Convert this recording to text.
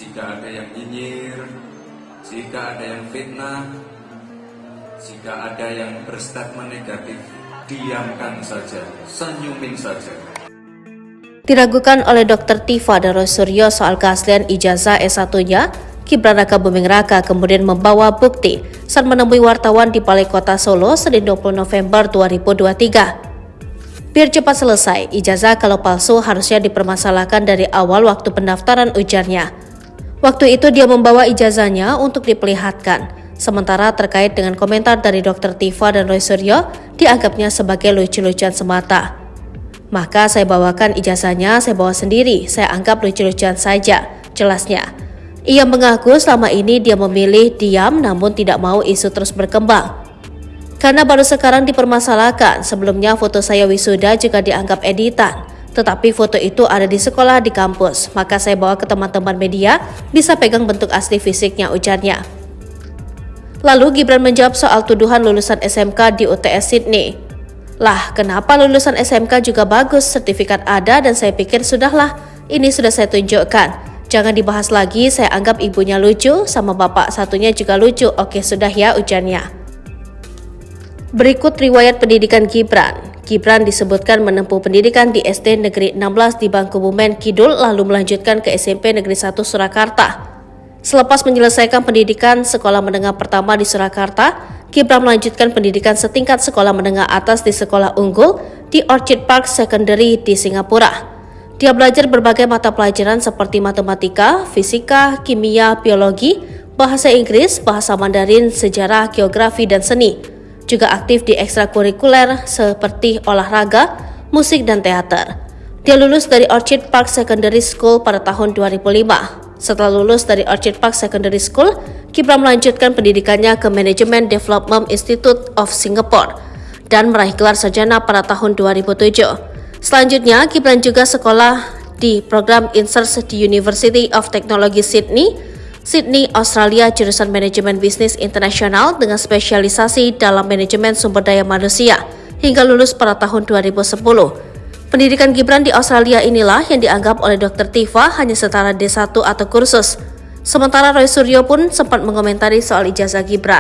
Jika ada yang nyinyir, jika ada yang fitnah, jika ada yang berstatement negatif, diamkan saja, senyumin saja. Diragukan oleh Dr. Tifa dan Roy Suryo soal keaslian ijazah S1-nya, Gibran Raka Buming Raka kemudian membawa bukti saat menemui wartawan di Balai Kota Solo Senin 20 November 2023. Biar cepat selesai, ijazah kalau palsu harusnya dipermasalahkan dari awal waktu pendaftaran, ujarnya. Waktu itu dia membawa ijazahnya untuk diperlihatkan, sementara terkait dengan komentar dari Dr. Tifa dan Roy Suryo, dianggapnya sebagai lucu-lucuan semata. Maka saya bawakan ijazahnya, saya bawa sendiri, saya anggap lucu-lucuan saja, jelasnya. Ia mengaku selama ini dia memilih diam namun tidak mau isu terus berkembang. Karena baru sekarang dipermasalahkan, sebelumnya foto saya wisuda juga dianggap editan. Tetapi foto itu ada di sekolah di kampus, maka saya bawa ke teman-teman media, bisa pegang bentuk asli fisiknya, ujarnya. Lalu Gibran menjawab soal tuduhan lulusan SMK di UTS Sydney. Lah, kenapa lulusan SMK juga bagus, sertifikat ada dan saya pikir sudahlah, ini sudah saya tunjukkan. Jangan dibahas lagi, saya anggap ibunya lucu, sama bapak satunya juga lucu, oke sudah ya, ujarnya. Berikut riwayat pendidikan Gibran. Gibran disebutkan menempuh pendidikan di SD Negeri 16 di Bangkubumen Kidul lalu melanjutkan ke SMP Negeri 1 Surakarta. Selepas menyelesaikan pendidikan sekolah menengah pertama di Surakarta, Gibran melanjutkan pendidikan setingkat sekolah menengah atas di sekolah unggul di Orchid Park Secondary di Singapura. Dia belajar berbagai mata pelajaran seperti matematika, fisika, kimia, biologi, bahasa Inggris, bahasa Mandarin, sejarah, geografi, dan seni. Juga aktif di ekstrakurikuler seperti olahraga, musik, dan teater. Dia lulus dari Orchid Park Secondary School pada tahun 2005. Setelah lulus dari Orchid Park Secondary School, Gibran melanjutkan pendidikannya ke Management Development Institute of Singapore dan meraih gelar sarjana pada tahun 2007. Selanjutnya, Gibran juga sekolah di program Insert di University of Technology Sydney, Australia, jurusan Manajemen Bisnis Internasional dengan spesialisasi dalam manajemen sumber daya manusia hingga lulus pada tahun 2010. Pendidikan Gibran di Australia inilah yang dianggap oleh Dr. Tifa hanya setara D1 atau kursus. Sementara Roy Suryo pun sempat mengomentari soal ijazah Gibran.